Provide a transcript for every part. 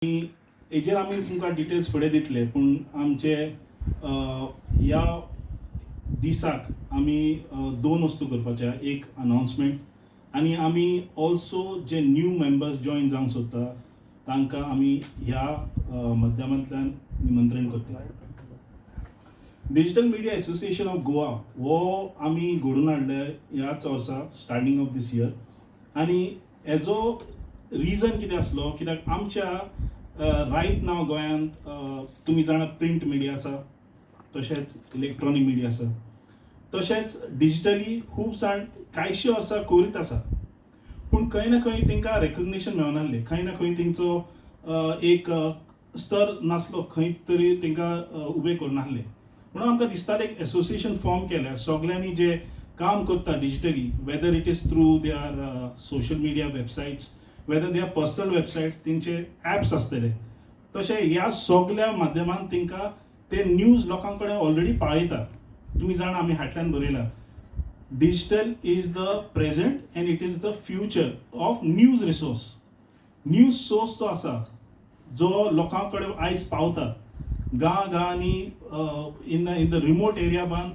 हेजेर आमी तुमकां डिटेल्स फुडें दितले, पूण आमचे ह्या दिसाक आमी दोन वस्तू करपाचे. एक अनाउन्समेंट आनी आमी ऑल्सो जे न्यू मेंबर्स जॉइन जावंक सोदता तांकां आमी ह्या माध्यमांतल्यान निमंत्रण करता. Digital media association of Goa हो आमी घडोवन हाडले ह्याच वर्सा स्टार्टींग ऑफ दीस इयर. आनी हेजो रिजन कितें आसलो, कित्याक आमच्या रायट नाव गोंयांत तुमी जाणा प्रिंट मिडिया आसा, तशेंच इलेक्ट्रॉनीक मिडिया आसा, तशेंच डिजिटली खूब जाण कांयशे वर्सां करीत आसा, पूण खंय ना खंय तांकां रेकग्निशन मेळनासलें. खंय ना खंय तेंचो एक स्तर नासलो, खंय तरी तांकां उबें करनासलें. म्हणून आमकां दिसतालें एक एसोसिएशन फॉर्म केल्यार सगल्यांनी जे काम करता digitally, whether it is through their social media websites, whether they are personal websites, तेंचे ॲप्स आसतले, तशें ह्या सगळ्या माध्यमांत तांकां ते न्यूज लोकां कडेन ऑलरेडी पावयता. तुमी जाणा आमी हाटल्यान बरयला, digital is the present and it is the future of news resource. News source तो आसा जो लोकां कडेन आयज पावता गांवांनी, इन द रिमोट एरिया बान,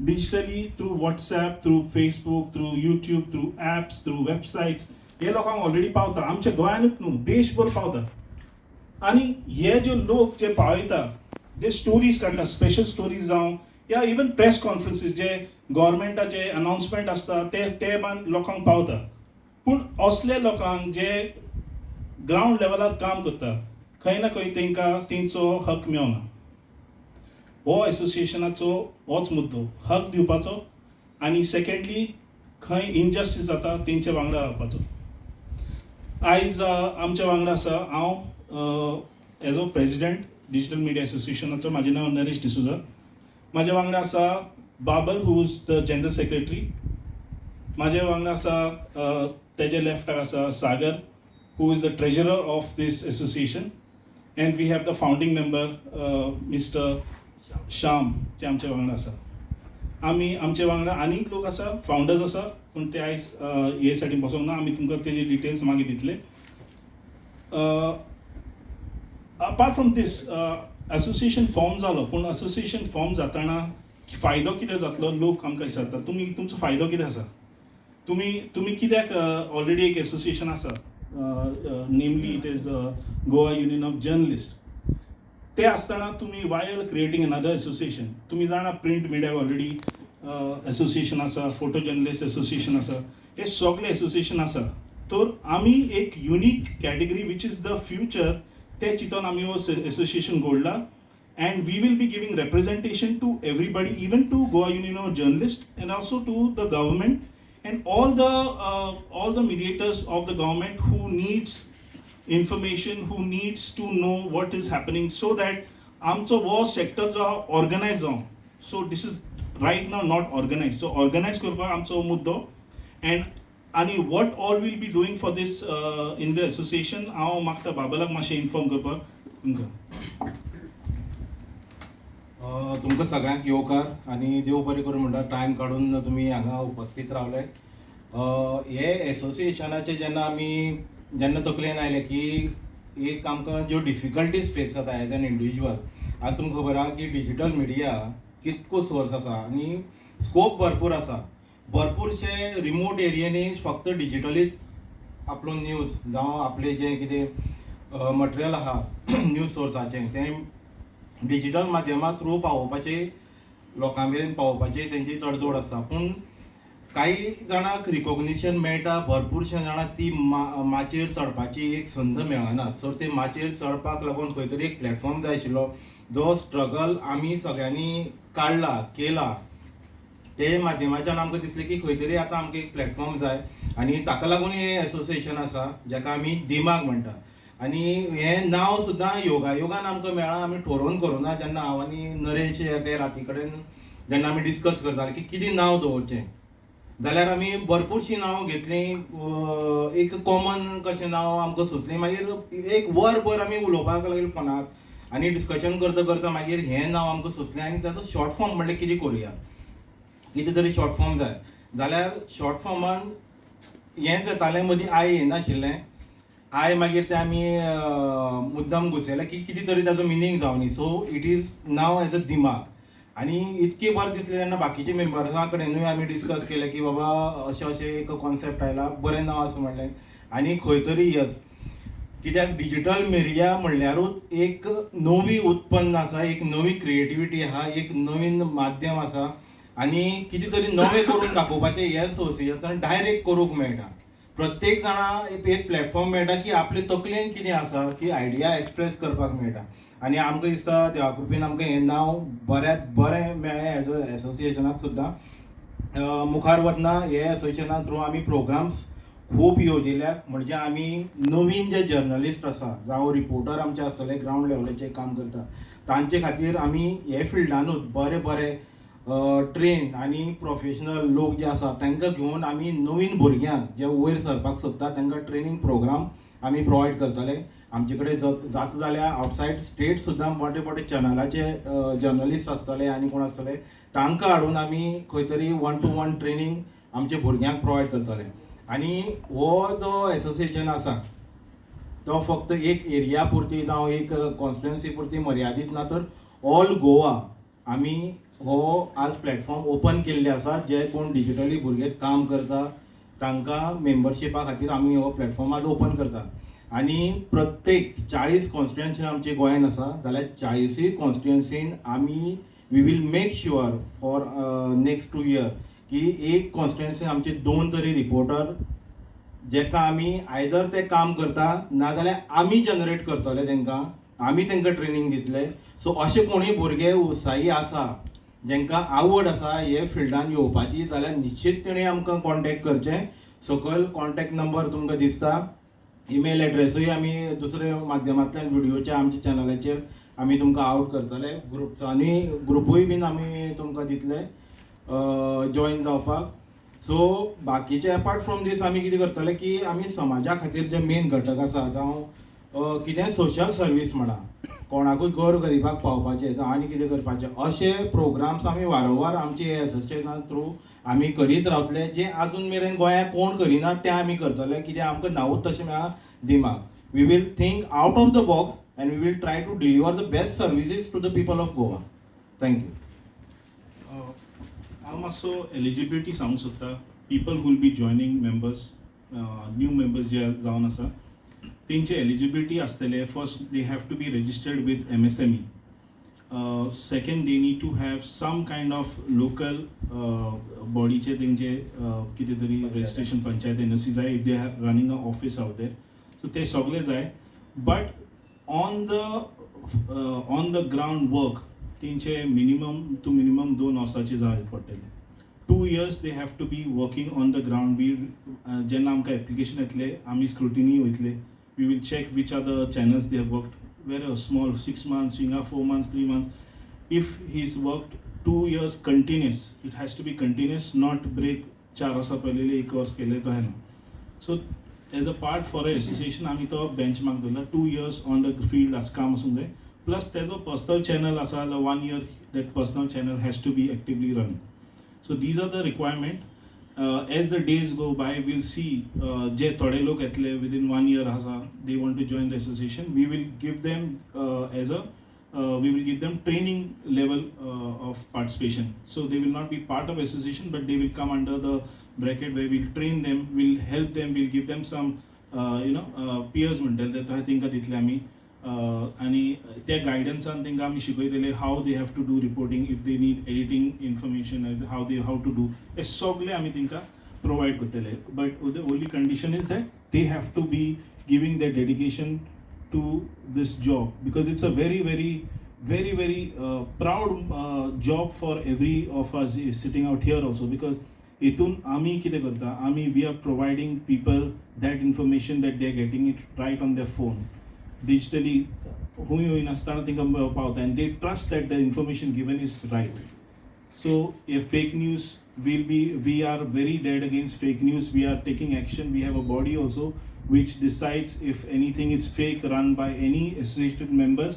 digitally through WhatsApp, through Facebook, through YouTube, through apps, through websites हे लोकांक ऑलरेडी पावता. आमच्या गोंयानूच न्हू, देशभर पावता. आनी हे जे लोक जे पावयता, जे स्टोरीज काडटा, स्पेशल स्टोरीज जावं या इवन प्रेस कॉन्फरन्सीस, जे गव्हर्मेंटाचे अनाउन्समेंट आसता ते बान लोकांक पावता. पूण असले लोकांक जे ग्रावंड लेवलार काम करता, खंय ना खंय तांकां तेंचो हक मेळना. हो एसोसिएशनाचो होच मुद्दो, हक दिवपाचो आनी सेकेंडली खंय इनजस्टीस जाता तेंचे वांगडा रावपाचो. आयज आमच्या वांगडा आसा हांव as a president digital media एसोसिएशनाचो. म्हाजें नांव नरेश डिसुजा. म्हाज्या वांगडा आसा Babal, who is the general secretary. म्हाज्या वांगडा आसा तेजे लेफ्टाक आसा Sagar, who is the treasurer of this association. And we have the founding member mister Shyam, जे आमच्या वांगडा आसा. आमी आमचे वांगडा आनीक लोक आसा, फावंडर्स आसा, पूण ते आयज हे सायडीन बसोंक ना. आमी तुमकां तेजे डिटेल्स मागीर दितले. Apart from this association form जालो, पूण एसोसिएशन फॉर्म जातना फायदो कितें जातलो लोक आमकां विचारता. तुमचो फायदो कितें आसा, तुमी कित्याक ऑलरेडी एक एसोसिएशन आसा, namely it is Goa union of journalist. ते आसतना तुमी why are creating another association. तुमी जाणा प्रिंट मिडिया ऑलरेडी एसोसिएशन आसा, फोटो जर्नलिस्ट एसोसिएशन आसा, हे सगळे एसोसिएशन आसा. तर आमी एक unique category which is the future ते चिंतून आमी हो एसोसिएशन घडला. And we will be giving representation to everybody, even to Goa Union of Journalists and also to the government and all the mediators of the government who needs information, who needs to know what is happening, so that आमचो वो sector जो organise जावं. So this is right now not organise. So organise करपाक आमचो मुद्दो. And आनी what all will be doing for this in the association, हांव मागता बाबलाक मातशें इन्फॉर्म करपाक. तुमकां सगळ्यांक येवकार आनी देव बरें करूं म्हणटा टायम काडून तुमी हांगा उपस्थित रावले. हे एसोसिएशनाचे जेन्ना तकलेन आयलें की एक आमकां ज्यो डिफिकल्टीज फेस जाता एज एन इंडिविज्युअल, आज तुमकां खबर आहा की डिजिटल मिडिया कितको सोर्स आसा आनी स्कोप भरपूर आसा. भरपूरशे रिमोट एरियांनी फक्त डिजिटलीच आपलो न्यूज जावं आपलें जें कितें मटेरियल आहा न्यूज सोर्साचें तें डिजिटल माध्यमा थ्रू पावोवपाचें, लोकां मेरेन पावोवपाचें तेंची तडजोड आसा. पूण काही जाणांक रिकॉग्निशन मेळटा, भरपूरशे जाणांक ती माचेर चडपाची एक संद मेळना. सो ते माचेर चडपाक लागून खंय तरी एक प्लॅटफॉर्म जाय आशिल्लो, जो स्ट्रगल आमी सगळ्यांनी काडला केला. ते माध्यमाच्यान आमकां दिसलें की खंय तरी आतां आमकां एक प्लॅटफॉर्म जाय आनी ताका लागून हें एसोसिएशन आसा, जाका आमी दिमाग म्हणटा. आनी हें नांव सुद्दां योगायोगान आमकां मेळ्ळा. आमी ठरोवन करूना, जेन्ना हांव आनी नरेश एके राती कडेन जेन्ना आमी डिस्कस करताले की कितें नांव दवरचें, जाल्यार आमी भरपूरशीं नांव घेतलीं. एक कॉमन कशें नांव आमकां सुचलें. मागीर एक वरभर आमी उलोवपाक लागले फोनार आनी डिस्कशन करता करता मागीर हें नांव आमकां सुचलें. आनी ताचो शॉर्ट फॉर्म म्हणल्यार कितें करुया, कितें तरी शॉर्ट फॉर्म जाय. जाल्यार शॉर्ट फॉर्मान हें जातालें, मदीं येनाशिल्लें आय मागीर ते आमी मुद्दाम घुसयला की कितें तरी ताजो मिनींग जावनी. So it is now as a Dimag. आणि इतके बरें दिसलें जेन्ना बाकीचे मेंबर्सां कडेनूय आमी डिस्कस केलें की बाबा अशें अशें एक कॉन्सेप्ट आयला, बरें नांव आसा म्हणलें. आनी खंय तरी यस, कित्याक डिजिटल मिडिया म्हणल्यारूच एक नवी उत्पन्न आसा, एक नवी क्रिएटिविटी आहा, एक नवीन माध्यम आसा. आनी कितें तरी नवें करून दाखोवपाचें हे असोसिएशनान डायरेक्ट करूंक मेळटा. प्रत्येक जाणा एक प्लॅटफॉर्म मेळटा की आपले तकलेन कितें आसा ती आयडिया एक्सप्रेस करपाक मेळटा. आनी आमकां दिसता देवा कृपेन आमकां हें नांव बऱ्यांत बरें मेळ्ळें एज अ एसोसिएशनाक सुद्दां. मुखार वतना हे एसोसिएशना थ्रू आमी प्रोग्राम्स खूब येवजिल्ल्यात. म्हणजे आमी नवीन जे जर्नलिस्ट आसा जावं रिपोर्टर आमचे आसतले ग्रावंड लेवलाचेर काम करता, तांचे खातीर आमी हे फिल्डानूच बरे बरे ट्रेन आनी प्रोफेशनल लोक जे आसा तांकां घेवन आमी नवीन भुरग्यांक जे वयर सरपाक सोदता तांकां ट्रेनींग प्रोग्राम आमी प्रोवायड करतले. आमचे कडेन जाता जाल्यार आवटसायड स्टेट सुद्दां मोठे मोठे चॅनलाचे जर्नलिस्ट आसतले आनी कोण आसतले तांकां हाडून आमी खंय तरी 1-to-1 ट्रेनींग आमच्या भुरग्यांक प्रोवायड करतले. आनी हो जो एसोसिएशन आसा तो फक्त एक एरिया पुरती जावं एक कॉन्स्टिट्युएन्सी पुरती मर्यादीत ना, तर ऑल गोवा आमी हो आज प्लॅटफॉर्म ओपन केल्ले आसा. जे कोण डिजिटली भुरगे काम करता तांकां मेंबरशिपा खातीर आमी हो प्लॅटफॉर्म आज ओपन करता. आनी प्रत्येक 40 कॉन्स्टिट्युएन्सी आमचे गोंयान आसा जाल्यार 40 कॉन्स्टिट्युएन्सीन आमी we will make sure for next 2 years की एक कॉन्स्टिट्युएन्सीन आमचे 2 तरी रिपोर्टर जेका आमी आयदर ते काम करता नाजाल्यार आमी जनरेट करतले तांकां, आमी तांकां ट्रेनींग दितले. सो अशे कोणूय भुरगे उत्साही आसा जेंकां आवड आसा हे फिल्डान येवपाची जाल्यार निश्चित तेणी आमकां कॉन्टॅक्ट करचें. सकयल कॉन्टॅक्ट नंबर तुमकां दिसता, ईमेल एड्रेसूय आमी दुसऱ्या माध्यमांतल्यान व्हिडिओच्या आमच्या चॅनलाचेर आमी तुमकां आउट करतले. ग्रुप्स आनी ग्रुपूय बीन आमी तुमकां दितले जॉईन जावपाक. सो बाकीचे अपार्ट फ्रॉम दीस आमी कितें करतले की आमी समाजा खातीर जे मेन घटक आसा जावं कितें सोशल सर्वीस म्हणा, कोणाकूय गरिबाक पावपाचें जावं आनी कितें करपाचें अशे प्रोग्राम्स आमी वारंवार आमचे एसोसिएशना थ्रू आमी करीत रावतले. जे आजून मेरेन गोंयांत कोण करिना तें आमी करतले, कित्याक आमकां नांवूच तशें मेळ्ळा Dimag. We will think out of the box and we will try to deliver the best services to the people of Goa. Thank you. हांव मातसो एलिजिबिलिटी सांगूंक सोदता. People who'll be joining members, new members जे जावन आसा तेंचे एलिजिबिलिटी आसतले. First they have to be registered with MSME. Second they need to have some kind of local बॉडीचे तेंचे कितें तरी रजिस्ट्रेशन पंचायत NOC जाय if they are running a office out there. So ते सगळे जाय. But on the ground work तेंचे minimum 2 वर्सांचे जाय पडटले. 2 years they have to be working on the ground. जेन्ना आमकां एप्लिकेशन येतले आमी स्क्रुटिनी वयतले. We will check which are the channels they have worked very small, 6 months, 4 months, 3 months. If he's worked 2 years continuous, it has to be continuous, not break 4 वर्सां पयलेले 1 verse केले तो ना. So as a part for a association आमी तो benchmark दवरला 2 years on the field as काम आसूंक जाय. Plus तेजो पर्सनल चॅनल आसा जाल्यार 1 year that personal channel has to be actively running. So these are the requirement. As the days go by, we'll see जे थोडे लोक येतले within 1 year आसा, they want to join the association. We will give them we will give them training level of participation. So they will not be part of association, but they will come under the bracket where we'll train them, we'll help them, we'll give them some peers म्हणटले ते तांकां दितले आमी. आनी त्या गायडन्सान तांकां आमी शिकयतले how they have to do reporting, if they need editing information, how to do हे सगळे आमी तांकां प्रोवायड करतले. But the only condition is that they have to be giving their dedication to this job, because it's a very very very very proud job for every of us is sitting out here also, because हितून आमी कितें करता, आमी we are providing people that information that they are getting it right on their phone digitally. Who नासतना तांकां पावता and they trust that the information given is right. So if fake news we are very dead against fake news. We are taking action. We have a body also which decides if anything is fake run by any associated members,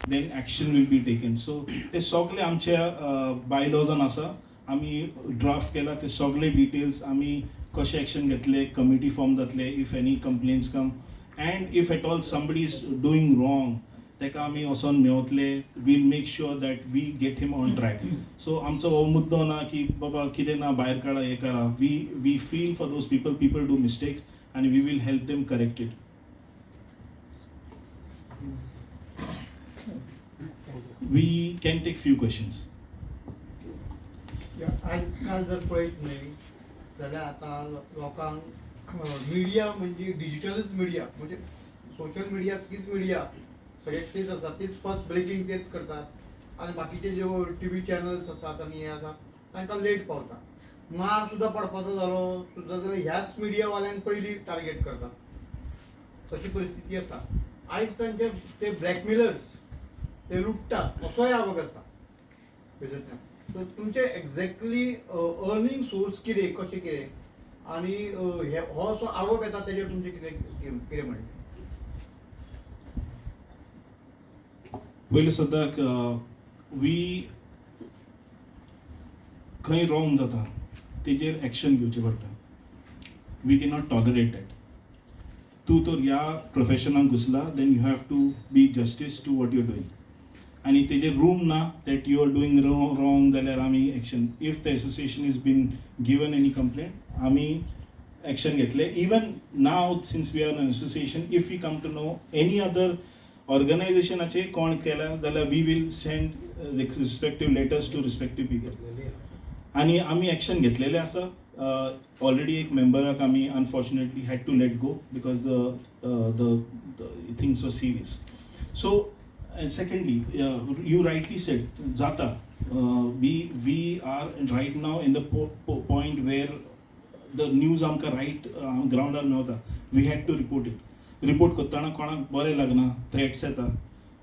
then action will be taken. So ते सगळे आमच्या बायलॉजान आसा, आमी draft केला. ते सगळे details आमी कशें एक्शन घेतले, कमिटी फॉर्म जातले if any complaints come. and if at all somebody is doing wrong, तेका आमी वचोन मेवतले, will make sure that we get him on track. So आमचो हो मुद्दो ना की बाबा कितें ना भायर काडा हें करा. We feel for those people do mistakes आनी we will help them correct it. We can take few questions. आजकाल जर पळयत न्हय जाल्यार आतां लोकांक मिडिया म्हणजे डिजिटलच मिडिया, म्हणजे सोशल मिडिया तीच मिडिया सगळे तेच आसा, तेच फर्स्ट ब्रेकिंग तेच करतात आनी बाकीचे ज्यो टीव्ही चॅनल्स आसात आनी हे आसा तांकां लेट पावता. मार सुद्दां पडपाचो जालो सुद्दां जाल्यार ह्याच मिडियावाल्यांक पयलीं टार्गेट करता, तशी परिस्थिती आसा. आयज तांचे ते ब्लॅकमेलर्स ते लुटतात असोय आरोप आसा तेजेंतल्यान. सो तुमचे एक्झॅक्टली अर्निंग सोर्स कितें, कशें कितें आनी हो असो आरोप येता तेजेर तुमचें कितें म्हणटा? पयलीं सद्याक वी खंय रॉंग जाता तेजेर एक्शन घेवचें पडटा. We cannot tolerate that. तूं तर ह्या प्रोफेशनाक घुसला then you have to be justice to what you doing. आनी तेजेर रूम ना that you are doing wrong जाल्यार आमी action. If the association is been given any complaint आमी एक्शन घेतले. Even now since we are an association, if we come to know any other ऑर्गनायझेशनाचे कोण केला जाल्यार we will send respective letters to respective people. आनी आमी action घेतलेलें आसा. ऑलरेडी एक मेंबराक आमी unfortunately had to let go because the things were serious. So secondly you rightly said जाता. We are right now in the point where the news आमकां right ग्रावंडार मेवता. We had to report it. Report करतना कोणाक बरें लागना, threats येता,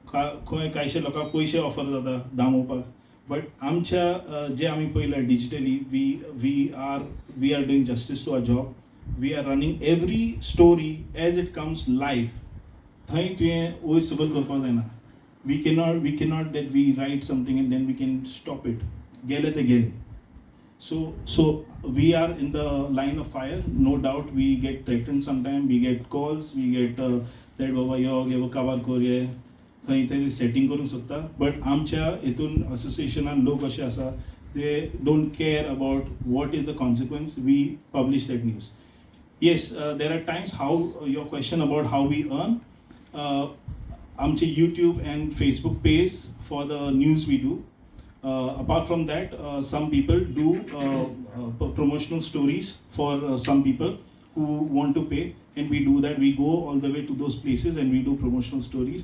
खंय कांयशे लोकांक पयशे ऑफर जाता दामोवपाक. बट आमच्या जे आमी पळयलां digitally we are doing justice to our job. We are running every story as it comes live. थंय तुवें वयर सकयल करपाक जायना. We cannot that we write something and then we can stop it. गेले ते गेले. So we are in the line of fire, no doubt. We get threatened sometimes, we get calls, we get that baba yo give cover kore खंय तरी setting करूंक सोदता. But आमच्या हितून असोसिएशनान लोक अशे आसा ते don't care about what is the consequence. We publish that news. Yes, there are times how your question about how we earn. आमचे YouTube and Facebook page for the news we do. Apart from that, some people do promotional stories for some people who want to pay, and we do that. We go all the way to those places and we do promotional stories.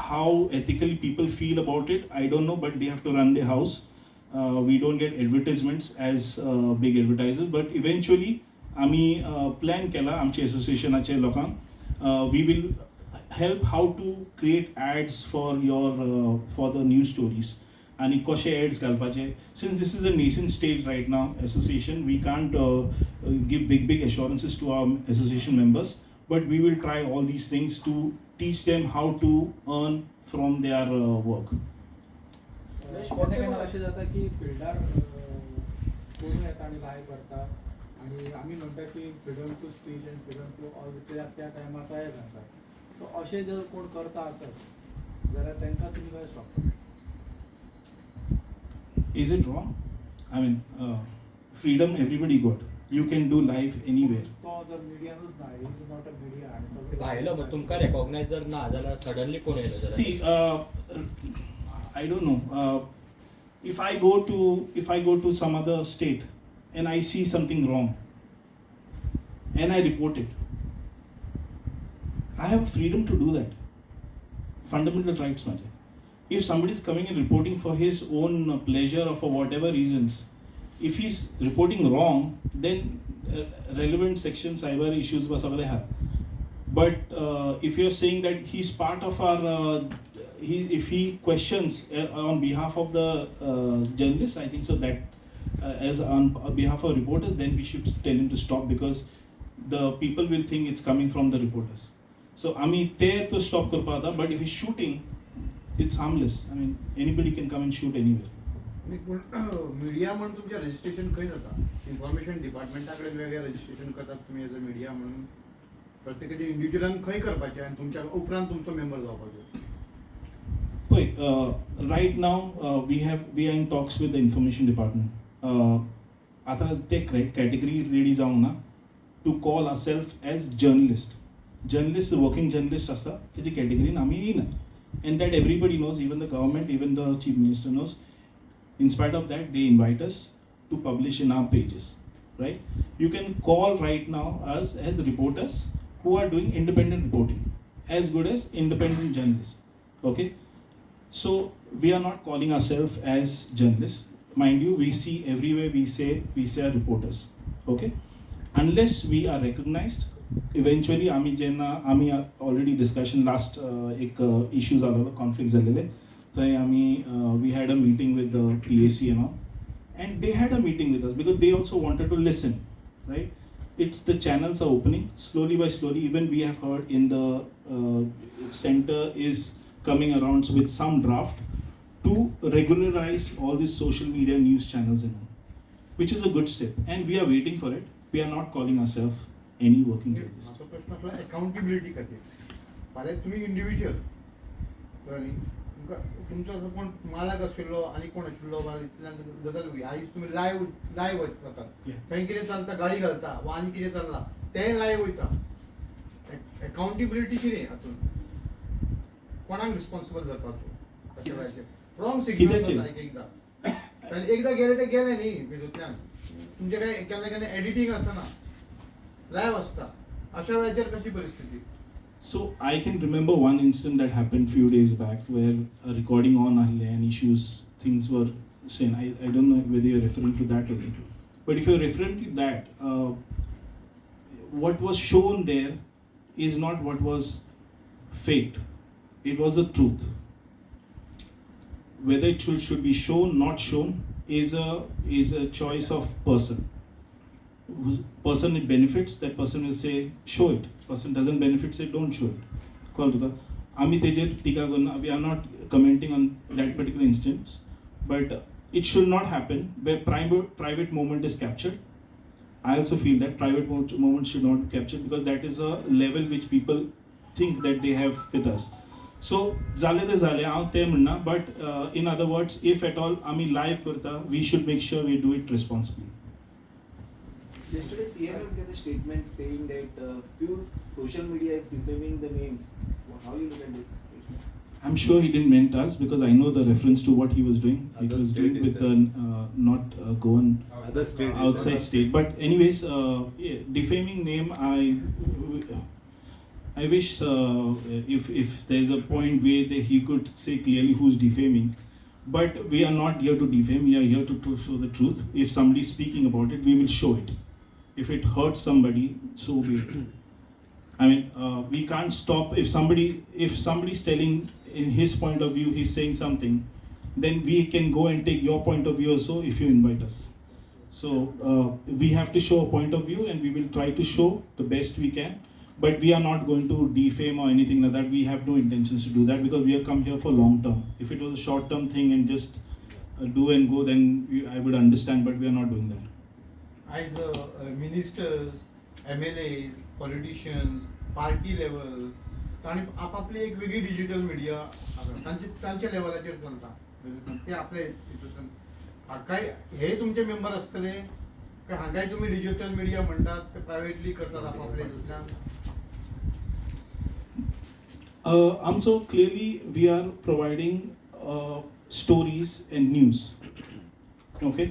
How ethically people feel about it, I don't know, but they have to run their house. We don't get advertisements as big advertisers, but eventually आम्ही plan केला आमच्या associationचे लोकांक. We will help how to create ads for the news stories and कशे ads घालपाचे. Since this is a nascent stage right now, association, we can't give big assurances to our association members, but we will try all these things to teach them how to earn from their work. केन्ना अशें जाता की fielder कोण येता आनी live करता आनी आमी म्हणटा की freedom to speech and freedom to all त्या टायमार तयार जाता. सो अशें जर कोण करता आसत जाल्यार तांकां तुमी कशें स्टॉप करता? Is it wrong? I mean, freedom everybody got. You can do live anywhere. तो जर मिडियानूच ना, इज नॉट अ मिडिया आनी भायलो मग तुमकां रेकॉग्नायज जर ना जाल्यार सडनली कोण येयलो See, I don't know. If I go to some other state and I see something wrong and I report it, I have freedom to do that. Fundamental rights matter. If somebody is coming and reporting for his own pleasure or for whatever reasons, if he's reporting wrong, then relevant section cyber issues was सगळे have. But if you're saying that he's part of our, if he questions on behalf of the journalists, I think so that as on behalf of reporters, then we should tell him to stop because the people will think it's coming from the reporters. So आम्ही ते तो stop करपा जाता. But if he's shooting, it's harmless. I mean, anybody can come and shoot anywhere. Media म्हणून तुमचे registration खंय जाता? Information डिपार्टमेंटा कडेन वेगळें रजिस्ट्रेशन करतात तुम्ही एज अ मिडिया म्हणून प्रत्येकाचे इंडिव्हिज्युअलान खंय करपाचें आनी तुमच्या उपरांत तुमचो मेंबर जावपाचो. पळय right now we are in talks with the information department. आतां ते कॅटेगरी रेडी जावंक ना to call ourself as journalist working journalist आसता तेजी कॅटेगरीन आमी येयना. And that everybody knows, even the government, even the chief minister knows. In spite of that, they invite us to publish in our pages, right? You can call right now us as reporters who are doing independent reporting, as good as independent journalists, okay? So we are not calling ourselves as journalists. Mind you, we see everywhere we say are reporters, okay? Unless we are recognized, eventually आम्ही already discussion last एक issue झालेलो, conflict झालेले. थंय we had a meeting with the PAC and all, and they had a meeting with us because they also wanted to listen, right? It's the channels are opening slowly by slowly. Even we have heard in the center is coming around with some draft to regularize all these social media news channels and all, which is a good step, and we are waiting for it. We are not calling ourselves any working journalist. माझो प्रश्न आसलो accountability खातीर. फाल्यां तुमी individual कळ्ळें न्ही, तुमचो जो कोण मालक आशिल्लो आनी कोण आशिल्लो वा इतल्यान गजाल उरी, आयज तुमी लायव्ह वतात, थंय कितें चलता गाडी घालता वा आनी कितें चल्ला तें लायव्ह वयता. अकाउंटेबिलिटी कितें हातून कोणाक रिस्पॉन्सिबल धरपाचो अशें वेळाचेर? रॉंग सिग्नल एकदां गेले ते गेले न्ही हितूंतल्यान. तुमचे काय केन्ना एडिटींग आसना, लायव्ह आसता. अशा वेळाचेर कशी परिस्थिती? So I can remember one incident that happened few days back where a recording on Ahle and issues, things were saying. I don't know whether you're referring to that again. But if you're referring to that, what was shown there is not what was faked. It was the truth. Whether it should be shown, not shown, is a choice of person. Person it benefits, that person will say show it. Person doesn't benefit, say don't show it. Call to the आम्ही तेजेर टिका करना. We are not commenting on that particular instance, but it should not happen where private moment is captured. I also feel that private moment should not be captured because that is a level which people think that they have with us. So जाले ते जाले, हांव ते म्हणना, but in other words, if at all आम्ही live करता, we should make sure we do it responsibly. Yesterday, CM gave a statement saying that few social media is defaming the name. How you look at this? I'm sure he didn't meant us because I know the reference to what he was doing. He Other was state doing is with there. not Goan Other state is outside there. state. But anyways, yeah, defaming name. I wish if there's a point where he could say clearly who's defaming. But we are not here to defame. We are here to show the truth. If somebody is speaking about it, we will show it. If it hurts somebody, so be it. I mean, we can't stop if somebody is telling in his point of view, he's saying something, then we can go and take your point of view also if you invite us. So we have to show a point of view and we will try to show the best we can. But we are not going to defame or anything like that. We have no intentions to do that because we have come here for long term. If it was a short term thing and just do and go, then I would understand, but we are not doing that. As ministers, MLAs, politicians, party level, तांणी आपापली एक वेगळी digital media आसा, तांच्या लेवलाचेर चलता. ते आपले हितूंतल्यान हाकाय हे तुमचे मेंबर आसतले काय हांगाय तुमी डिजिटल मिडिया म्हणटात ते प्रायवेटली करतात आपापल्या हितूंतल्यान? So clearly we are providing stories and news. Okay?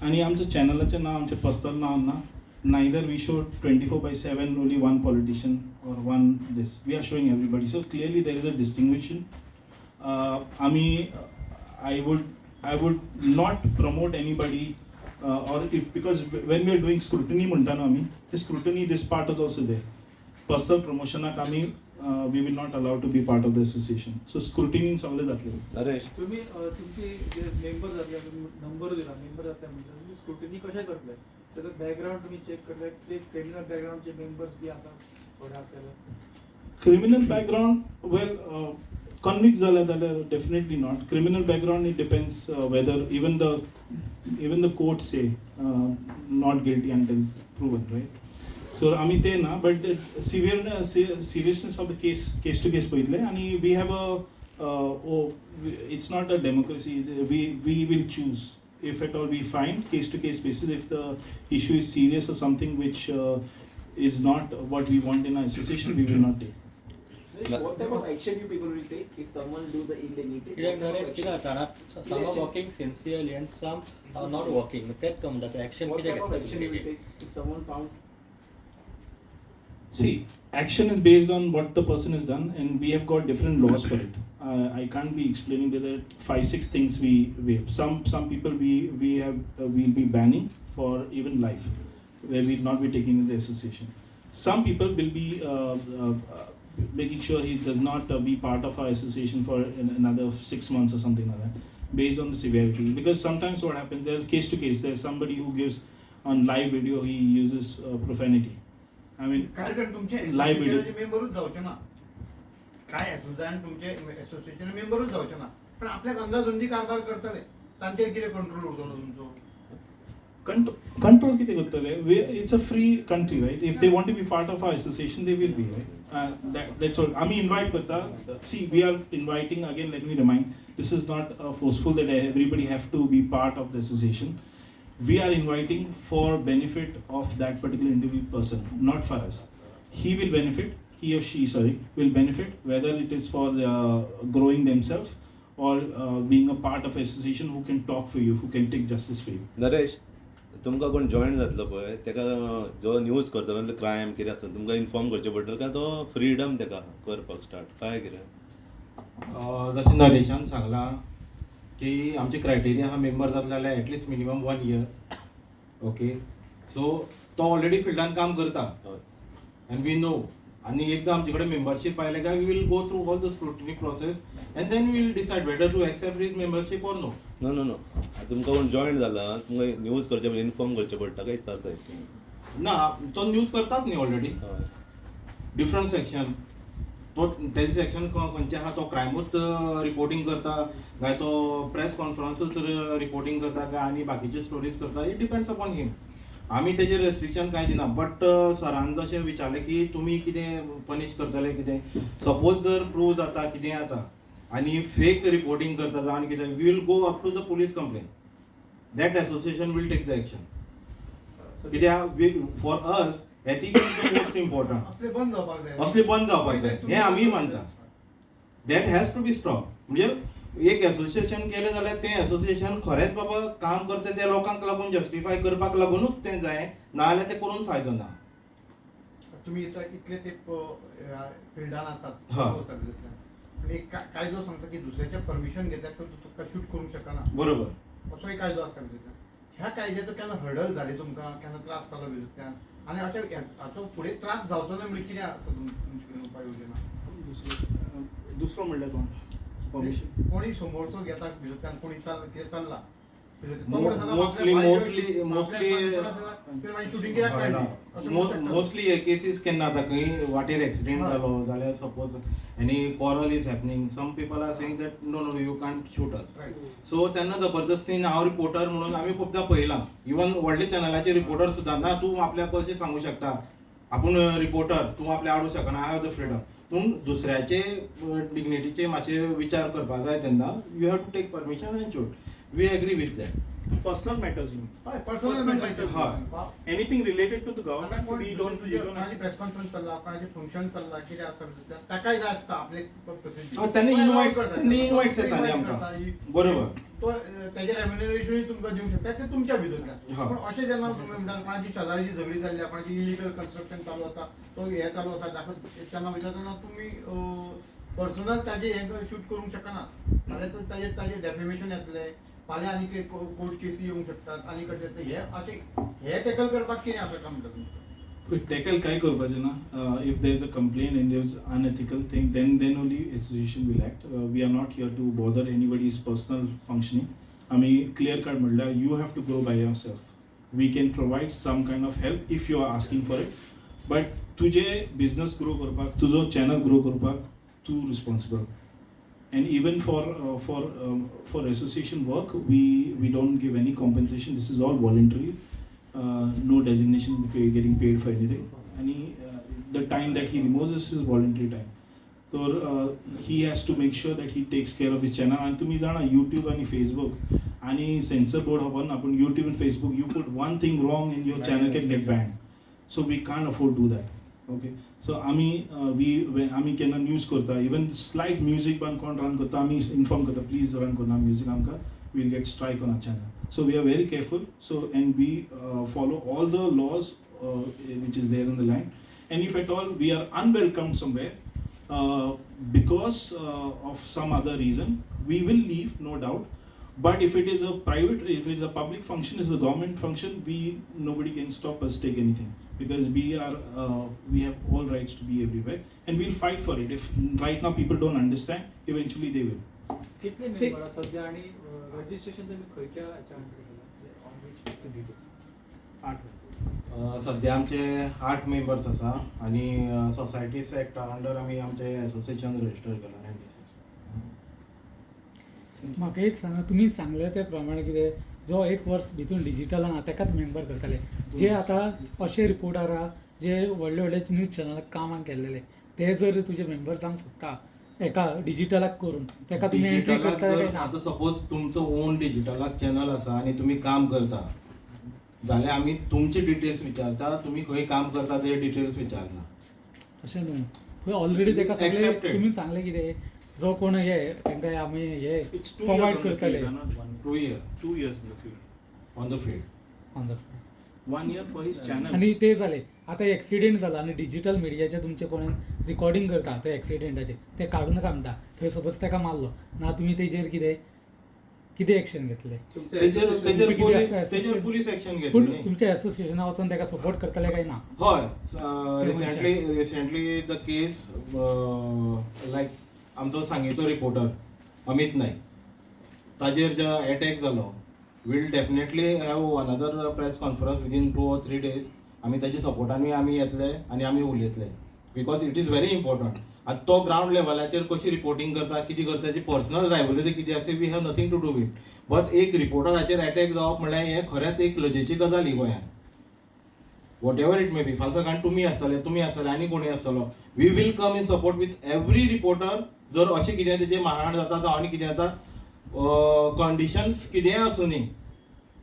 आणि आमच्या चॅनलाचें नांव आमचें पर्सनल नांव ना. Neither we show 24/7 only one politician or one this. We are showing everybody. So clearly there is a distinction. I would not promote anybody or if because when we are doing scrutiny म्हणटा न्हू आमी, the scrutiny this part is also there. Personal promotionाक आमी we will not allow to be part of the association. So scrutiny सगळे जातले. नरेश, तुम्ही तुमचे जे member जातले, number दिला मेंबर जातले म्हणजे तुम्ही स्क्रुटिनी कशें करतले? त्याचं बॅकग्राऊंड तुम्ही चेक करतले, ते क्रिमिनल बॅकग्राऊंडचे मेंबर्स बी आसात थोडे आसलेले? Criminal background, well, convict झाले जाल्यार definitely not. Criminal background, it depends whether even the courts say not guilty until proven, right? सो आमी ते ना but seriousness of the case to case पळयतले आनी we have it's not a democracy we will choose if at all we find case to case basis if the issue is serious or something which is not what we want in our association we will not take. What type of action you people will take if someone do the illegality? कित्याक What type Naresh of कितें action? जाता some are working sincerely and some are not working तेच कम जाता action What कितें type of घेतलें action you will तुमी? take if someone found? See, action is based on what the person has done and we have got different laws for it. I can't be explaining there are 5-6 things we have. Some people we have we'll be banning for even life where we'll not be taking in the association. Some people will be making sure he does not be part of our association for another 6 months or something like that based on the severity because sometimes what happens there's case to case there's somebody who gives on live video he uses profanity. I mean कार्यक्रम तुमचे live video. मेंबरच जावचे ना काय सुजान तुमचे association मेंबरच जावचे ना पण आपल्याक अंदाजोंदी कारभार करतले तांचेर कितें कंट्रोल उरतलो तुमचो control कितें करतले it's a free country right if they want to be part of our association they will be right that's all आमी invite करता see we are inviting again let me remind this is not forceful that everybody have to be part of the association we are inviting for benefit of that particular individual person not for us he will benefit he or she will benefit whether it is for growing themselves or being a part of association who can talk for you who can take justice for you. Naresh तुमकां कोण join जातलो पळय तेका जो news करतलो crime कितें आसा तुमकां इन्फॉर्म करचें पडटलें काय तो फ्रीडम तेका करपाक स्टार्ट काय कितें जशें नरेशान सांगलां की आमचे क्रायटेरिया हा मेंबर जातले जाल्यार at least minimum 1 year okay so तो ऑलरेडी फिल्डान काम करता हय अँड वी नो आणि एकदा आमचे कडेन मेंबरशीप आयले काय we will go through all the scrutiny process and then we will decide whether to accept his membership or no. No no no तुमकां कोण जॉईन जाला तुमकां न्यूज करचें पडटा इन्फॉर्म करचें पडटा काय विचारताय ना तो न्यूज करतात न्ही ऑलरेडी हय डिफरंट सेक्शन तो तेजे सेक्शन खंयचे आहा तो क्रायमूच रिपोर्टिंग करता काय तो प्रेस कॉन्फरन्सूच रिपोर्टिंग करता काय आनी बाकीचे स्टोरीज करता इट डिपेंड्स अपॉन हिम. आमी तेजेर रेस्ट्रिक्शन कांय दिना बट सरान जशें विचारलें की तुमी कितें पनीश करतले कितें सपोज जर प्रूव जाता कितें जाता आनी फेक रिपोर्टिंग करता जावन कितें we will go up to the police complain that association will take the action कित्याक for us ethics is the most important असले बंद जावपाक जाय असले बंद जावपाक जाय हें आमी मानता that has to be stop म्हणजे एक एसोसिएशन केलें जाल्यार तें एसोसिएशन खरेंच बाबा काम करता त्या लोकांक लागून जस्टिफाय करपाक लागूनच तें जाय नाजाल्यार तें करून फायदो ना. तुम्ही इतले ते फिल्डान आसात हा. सगळ्यांतल्यान एक कायदो सांगता की दुसऱ्याचे परमिशन घेतल्यार तुका शूट करूंक शकना बरोबर असो एक कायदो आसा ह्या कायद्याचो केन्ना हर्डल जाली तुमकां केन्ना त्रास जालो विरुद्धान आनी अशें हाचो फुडें त्रास जावचो ना म्हणजे कितें आसा तुमचे कडेन उपाय योजना दुसरो म्हणल्यार कोण परमिशन कोणी समोरचो घेता विरुद्धान कोणी कितें चल्ला मोस्टली हे केसीस केन्ना जाता खंय वाटेर एक्सिडेंट जालो जाल्यार suppose any quarrel is happening some people are saying that no no you can't shoot us so तेन्ना जबरदस्तीन हांव रिपोर्टर म्हणून आमी खूबदां पळयलां इवन व्हडले चॅनलाचे रिपोर्टर सुद्दां ना तूं आपल्याक कशें सांगू शकता आपूण रिपोर्टर तूं आपल्या हाडूं शकना आय हॅव द फ्रीडम पूण दुसऱ्याचे डिग्निटीचे मातशे विचार करपाक जाय तेन्ना you have to take permission and shoot we agree with that. Personal matters personal anything related to the government we don't कोणाची प्रेस कॉन्फरन्स चल्ला कोणाचे फंक्शन चल्ला कितें आसा ताकाय जाय आसता आपले त्यांनी इन्वाइट्स येता न्ही आमकां बरोबर तो तेजे रेम्युनरेशनूय तुमकां दिवंक शकता ते तुमच्या भितरल्यान पण अशें जेन्ना तुमी म्हणटा कोणाची शेजारीची झगडी जाल्ली कोणाची इलिगल कन्स्ट्रक्शन चालू आसा तो हे चालू आसा दाखय तेन्ना वयता तेन्ना तुमी पर्सनल ताजे हे शूट करूंक शकना नाल्यार ताजे डेफिमेशन येतले फाल्यां आनी कोर्ट केसी येवंक शकतात आनी कशें हे अशें हे टॅकल करपाक कितें आसा काम तुमकां टॅकल काय करपाचें ना if there is a complain and there is unethical thing then only association will act we are not here to bother anybody is personal functioning आमी क्लियर कट म्हणल्यार you have to grow by yourself we can provide some kind of help if you are asking for it but तुजे business grow करपाक तुजो channel grow करपाक तूं responsible. And even for association work, we don't give any compensation. This is all voluntary. No designation getting paid for anything. आणि the time that he removes is his voluntary time. तर he has to make sure that he takes care of his channel. आणि तुम्ही जाणा YouTube आणि Facebook आणि censor board आपण आपण YouTube आणि Facebook you put one thing wrong in your channel can get ban. So we can't afford do that. Okay so आम्ही केन्ना न्यूज करता इवन स्लायट म्युजीक बंद कोण रन करता आम्ही इन्फॉर्म करता प्लीज रन करना म्युजीक आमकां will get strike on our channel. So we are very careful. So and we follow all the laws which is there in the land. And if at all we are unwelcomed somewhere because of some other reason, we will leave, no doubt. But if it is a private, if it is a public function, if it's a government function, nobody can stop us take anything, because we have all rights to be everywhere, and we'll fight for it. If right now people don't understand, eventually they will. कितले member आसा सध्या आणि registration तुम्ही खंयच्या हेच्या under केला on which details? 8 सध्या आमचे 8 मेंबर्स आसा आणि सोसायटीज एक्टा अंडर आमी आमचे एसोसिएशन रजिस्टर केला 96. म्हाका एक सांगा, तुमी सांगले त्या प्रमाणे कितें जो 1 वर्स भितून डिजिटलान ताकाच मेंबर करताले, जे आतां अशे रिपोर्टर आहा जे व्हडले व्हडले न्यूज चॅनलाक कामाक गेल्लेले, ते जर तुजे मेंबर जावंक सोदता एका डिजिटलाक करून ताका तुमी एंट्री डिजिटलाक करता काय जर ना? आतां सपोज तुमचो ओन डिजिटलाक चॅनल आसा आणि तुम्ही काम करता जाल्यार आमी तुमचे डिटेल्स विचारता, तुम्ही खंय काम करता ते डिटेल्स विचारना. तशें न्हू, खंय ऑलरेडी ताका सगळे Accepted. तुमी सांगले कितें जो कोण हे तांकां आमी हे It's 2 provide years on the करतले field, not 1 year. 2 year 2 years in the field. On the field. On the 1 year for his channel. आणि ते जाले आतां एक्सिडेंट जाला आणि डिजिटल मिडियाचे तुमचे कोण रिकॉर्डिंग करता ते एक्सिडेंटाचे ते काडून नाका म्हणटा, थंय सपोज ताका मारलो ना, तुमी तेजेर कितें एक्शन घेतले? तेजेर तुमचे कितें आसा तेजेर पुलीस एक्शन पूण घेतली. तुमच्या एसोसिएशना वचून ताका सपोर्ट करतले काय ना? हय, रिसेंटली द केस लायक आमचो सांगेचो रिपोर्टर अमित नाईक ताजेर जो अटॅक जालो, will definitely have another press conference within 2 or 3 days. आमी ताच्या सपोर्टान आमी येतले आनी आमी उलयतले, because it is very important. आतां तो ग्रावंड लेवलाचेर कशी रिपोर्टिंग करता, कितें करता, ताची पर्सनल रायवलरी कितें आसा, we have nothing to do with. But एक रिपोर्टराचेर अटॅक जावप म्हणल्यार हें खरेंच एक लजेची गजाल ही गोंयांत. Whatever it may be, फाल्यां कारण तुमी आसतले आनी कोणी आसतलो, we will come in support with every reporter. जर अशें कितें तेजें मारहाण जाता जावं आनी कितें जाता, कंडिशन्स कितेंय आसूं न्ही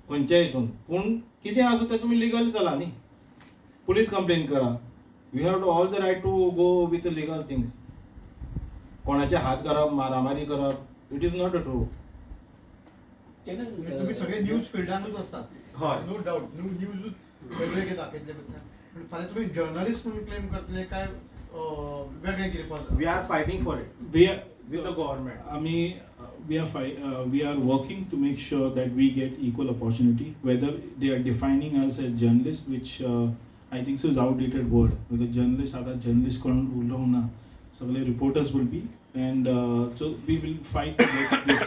खंयच्या हितून, पूण कितें आसा तें तुमी लिगल चला न्ही, पुलीस कंप्लेन करा. We have all the right to go with legal things. कोणाचे हात करप, मारामारी करप, it is not a true. म्हणजे तुम्ही सगळे न्यूज फिल्डानूच असतात. हय. नो डाऊट न्यूज वेगळे दाखयतले पण फाल्यां तुम्ही जर्नलिस्ट म्हणून क्लेम करतले काय वेगळे कितें? We are fighting for it We are with the government. we are working to make sure that we get equal opportunity, whether they are defining us as journalists, which I think so is outdated word, because journalists are the journalists कोण उरलो ना, सगळे reporters will be, and so we will fight to get this.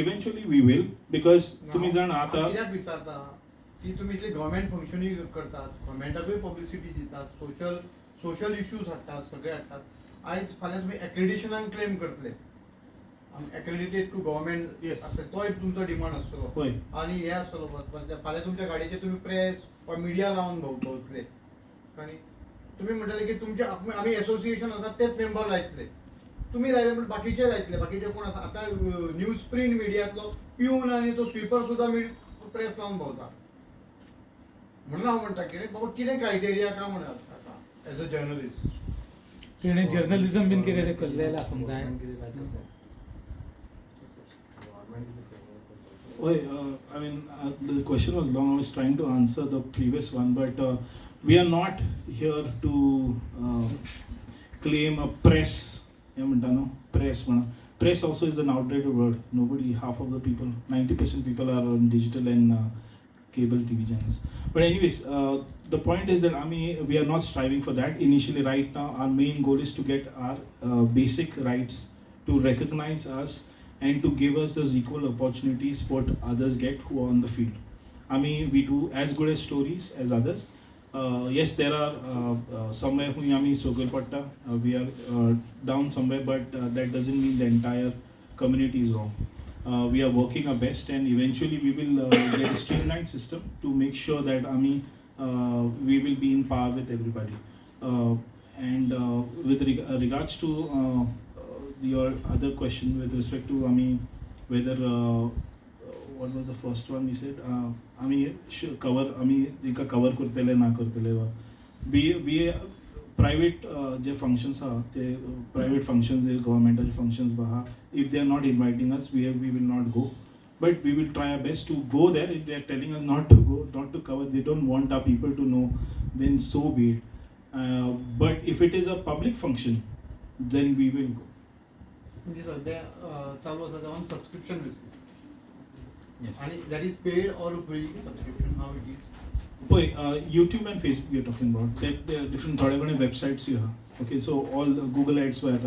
Eventually we will, because तुम्ही जाणा आता कित्याक विचारता की तुम्ही इतले गव्हर्मेंट फंक्शनूय करतात, गव्हर्मेंटाकूय पब्लिसिटी दितात, सोशल इश्यूज हाडटात, सगळे हाडटात. आयज फाल्यां तुम्ही एक्रेडिशनान क्लेम करतले, एक्रेडिटेड टू गव्हर्मेंट Yes. आसतले, तोय तुमचो डिमांड आसतलो. होय. आणि हे आसतलो फाल्यां तुमच्या गाडयेचेर तुम्ही प्रेस वा मिडिया लावन भोंवतले आनी तुम्ही म्हणटले की तुमचे आमी एसोसिएशन आसा तेच मेंबर लायतले. तुम्ही लायले पण बाकीचे लायतले, बाकीचे कोण आसा आतां न्यूज प्रिंट मिडियांतलो पिवन आनी तो स्वीपर सुद्धा प्रेस लावन भोंवता. म्हणून हांव म्हणटा की बाबा कितें क्रायटेरिया काय म्हणत एज अ जर्नलिस्ट. तेणें जर्नलिझम बीन कितें केल्लें आसूंक जाय. I mean, the question was long. I was trying to answer the previous one, but we are not here to claim a press. Press also is an outdated word. Half of the people, 90% people are on digital and cable TV channels. But anyways, the point is that we are not striving for that. Initially, right now, our main goal is to get our basic rights, to recognize us and to give us those equal opportunities what others get who are on the field. We do as good as stories as others. Yes, there are somewhere we Sogalpatta, we are down somewhere, but that doesn't mean the entire community is wrong. We are working our best, and eventually we will get a streamlined system to make sure that we will be in par with everybody. And with regards to your other question with respect to, I mean, whether what was the first one you said? Cover, cover करतले ना करतले वा. We private J functions are, J private functions, J governmental functions बहा, if they are not inviting us, we will not go. But we will try our best to go there. If they are telling us not to go, not to cover, they don't want our people to know, then so be it. But if it is a public function, then we will go. म्हणजे सध्या चालू असं on subscription basis Yes. आणि that is paid or free subscription how it is Boy, YouTube and Facebook we are talking about. There are different थोडे websites you have. Okay, so all Google Ads were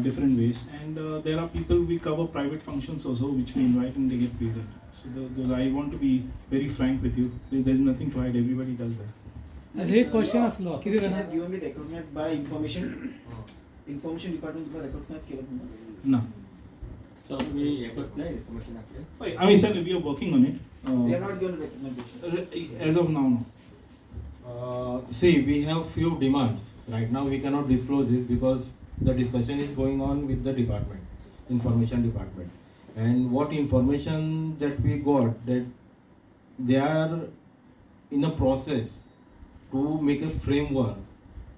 different ways, and there are people we cover private functions also, which we invite and they get paid. So those I want to be very frank with you. There's nothing to hide. Everybody does that. आणि एक question असलो किती जाणां given me recognize by information department तुका recognize केलं तुम्हाला? No. So we एकच नाही information आपले. Boy, I mean, sir, we are working on it. They are not given recognition. As of now, no. See, we have few demands. Right now, we cannot disclose it because the discussion is going on with the department, information department. And what information that we got, that they are in a process to make a framework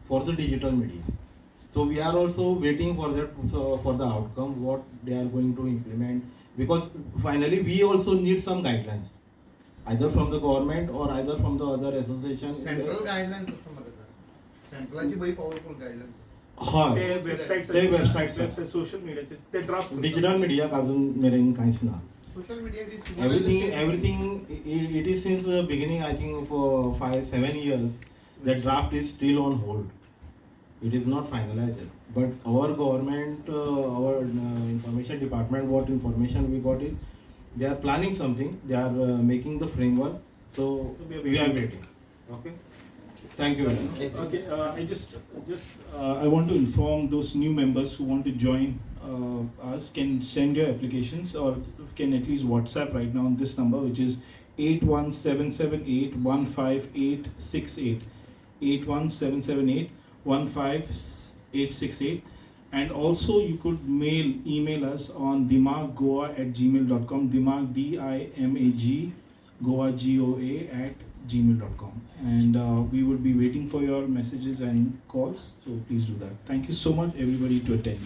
for the digital media. So we are also waiting for that, for the outcome, what they are going to implement. Because finally, we also need some guidelines, either from the government or either from the other association. Central guidelines असं म्हणत आहे सेंट्रलची बरी powerful guidelines हा ते websites ते आहेत. websites आहेत. Websites, social media ते draft डिजिटल मीडिया अजून मेरेन काहीच ना. Social media is Everything it is since the beginning, I think for 5-7 years, the draft is still on hold. It is not finalized. But our government, our information department, what information we got is, they are planning something. They are making the framework. So we are waiting. Okay. Thank you very much. Okay, I just I want to inform those new members who want to join us can send your applications or can at least WhatsApp right now on this number, which is 81778158868. 81778158868. And also you could email us on dimaggoa@gmail.com. Dimag DIMAG Goa GOA @gmail.com. And we would be waiting for your messages and calls. So please do that. Thank you so much, everybody, to attend.